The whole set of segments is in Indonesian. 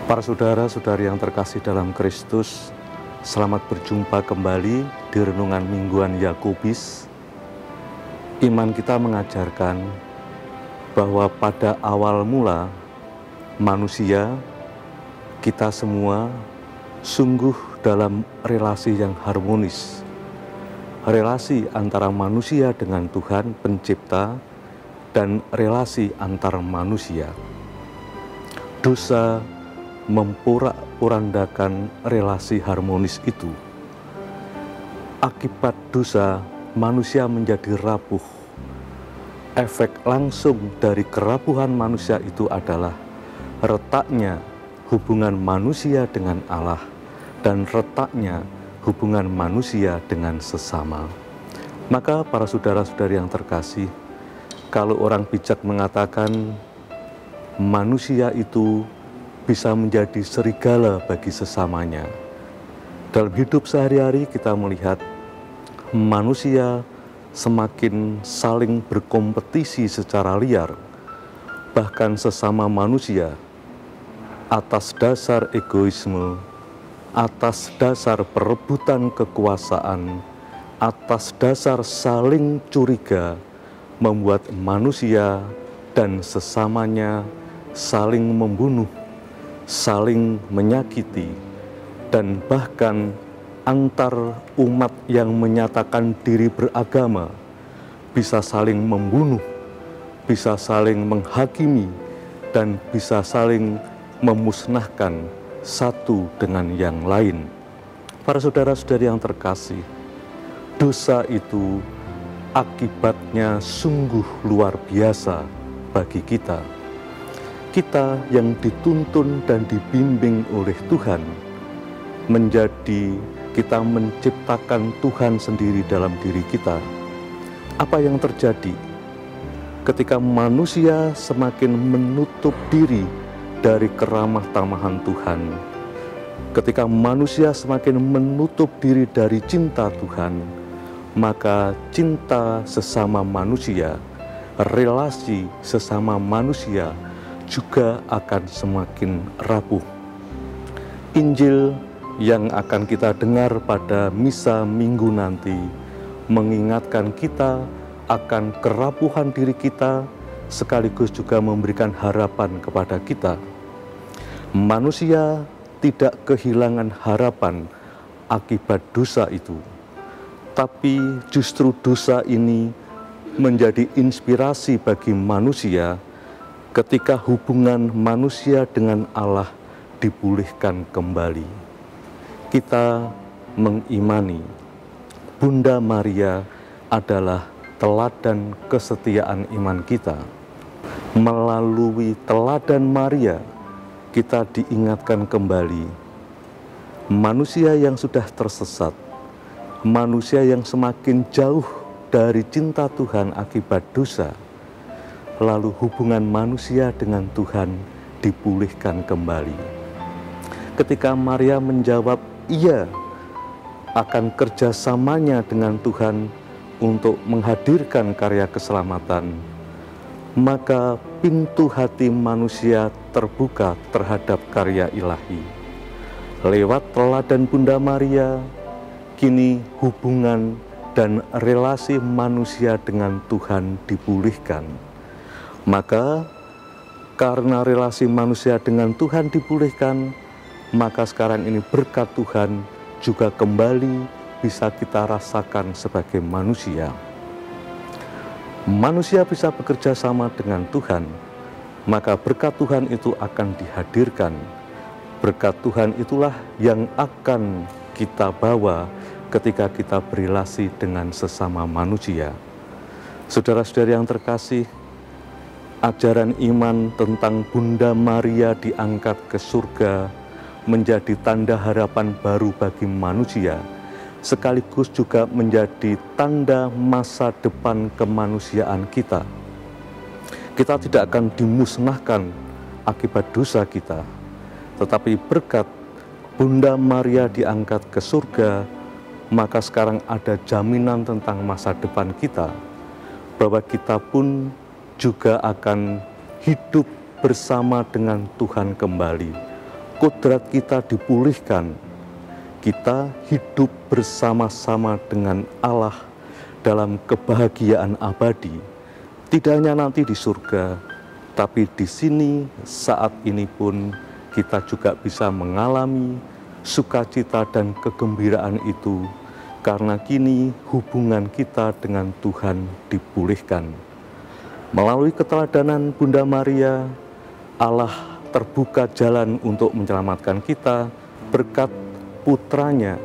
Para saudara-saudari yang terkasih dalam Kristus, selamat berjumpa kembali di Renungan Mingguan Yakobus. Iman kita mengajarkan bahwa pada awal mula manusia, kita semua sungguh dalam relasi yang harmonis. Relasi antara manusia dengan Tuhan Pencipta dan relasi antar manusia. Dosa memporak-porandakan relasi harmonis itu. Akibat dosa, manusia menjadi rapuh. Efek langsung dari kerapuhan manusia itu adalah retaknya hubungan manusia dengan Allah dan retaknya hubungan manusia dengan sesama. Maka para saudara-saudari yang terkasih, kalau orang bijak mengatakan manusia itu bisa menjadi serigala bagi sesamanya. Dalam hidup sehari-hari kita melihat manusia semakin saling berkompetisi secara liar, bahkan sesama manusia, atas dasar egoisme, atas dasar perebutan kekuasaan, atas dasar saling curiga, membuat manusia dan sesamanya saling membunuh, saling menyakiti, dan bahkan antar umat yang menyatakan diri beragama bisa saling membunuh, bisa saling menghakimi, dan bisa saling memusnahkan satu dengan yang lain. Para saudara-saudari yang terkasih, dosa itu akibatnya sungguh luar biasa bagi kita. Kita yang dituntun dan dibimbing oleh Tuhan menjadi kita menciptakan Tuhan sendiri dalam diri kita. Apa yang terjadi ketika manusia semakin menutup diri dari keramah tamahan Tuhan, ketika manusia semakin menutup diri dari cinta Tuhan, maka cinta sesama manusia, relasi sesama manusia juga akan semakin rapuh. Injil yang akan kita dengar pada misa Minggu nanti mengingatkan kita akan kerapuhan diri kita, sekaligus juga memberikan harapan kepada kita. Manusia tidak kehilangan harapan akibat dosa itu, tapi justru dosa ini menjadi inspirasi bagi manusia ketika hubungan manusia dengan Allah dipulihkan kembali. Kita mengimani Bunda Maria adalah teladan kesetiaan iman kita. Melalui teladan Maria, kita diingatkan kembali manusia yang sudah tersesat, manusia yang semakin jauh dari cinta Tuhan akibat dosa, lalu hubungan manusia dengan Tuhan dipulihkan kembali. Ketika Maria menjawab iya akan kerjasamanya dengan Tuhan untuk menghadirkan karya keselamatan, maka pintu hati manusia terbuka terhadap karya ilahi. Lewat teladan Bunda Maria, kini hubungan dan relasi manusia dengan Tuhan dipulihkan. Maka karena relasi manusia dengan Tuhan dipulihkan, maka sekarang ini berkat Tuhan juga kembali bisa kita rasakan sebagai manusia. Manusia bisa bekerja sama dengan Tuhan, maka berkat Tuhan itu akan dihadirkan. Berkat Tuhan itulah yang akan kita bawa ketika kita berelasi dengan sesama manusia. Saudara-saudari yang terkasih, ajaran iman tentang Bunda Maria diangkat ke surga menjadi tanda harapan baru bagi manusia, sekaligus juga menjadi tanda masa depan kemanusiaan kita. Kita tidak akan dimusnahkan akibat dosa kita, tetapi berkat Bunda Maria diangkat ke surga, maka sekarang ada jaminan tentang masa depan kita, bahwa kita pun juga akan hidup bersama dengan Tuhan kembali, kodrat kita dipulihkan, kita hidup bersama-sama dengan Allah dalam kebahagiaan abadi, tidak hanya nanti di surga, tapi di sini saat ini pun kita juga bisa mengalami sukacita dan kegembiraan itu, karena kini hubungan kita dengan Tuhan dipulihkan. Melalui keteladanan Bunda Maria, Allah terbuka jalan untuk menyelamatkan kita berkat putranya,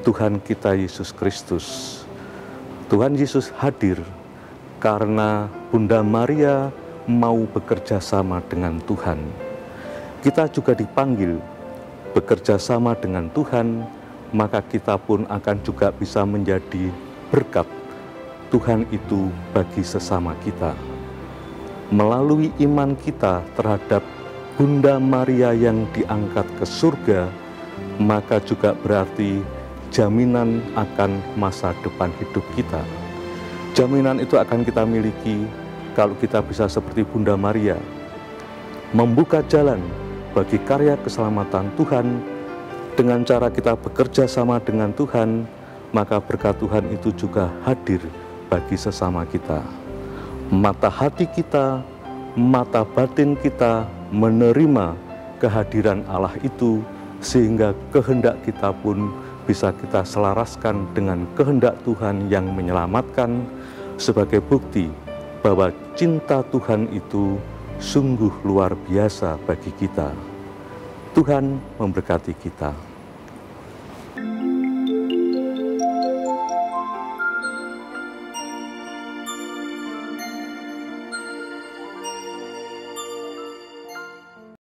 Tuhan kita Yesus Kristus. Tuhan Yesus hadir karena Bunda Maria mau bekerja sama dengan Tuhan. Kita juga dipanggil bekerja sama dengan Tuhan, maka kita pun akan juga bisa menjadi berkat Tuhan itu bagi sesama kita. Melalui iman kita terhadap Bunda Maria yang diangkat ke surga, maka juga berarti jaminan akan masa depan hidup kita. Jaminan itu akan kita miliki kalau kita bisa seperti Bunda Maria, membuka jalan bagi karya keselamatan Tuhan. Dengan cara kita bekerja sama dengan Tuhan, maka berkat Tuhan itu juga hadir bagi sesama kita. Mata hati kita, mata batin kita menerima kehadiran Allah itu, sehingga kehendak kita pun bisa kita selaraskan dengan kehendak Tuhan yang menyelamatkan, sebagai bukti bahwa cinta Tuhan itu sungguh luar biasa bagi kita. Tuhan memberkati kita.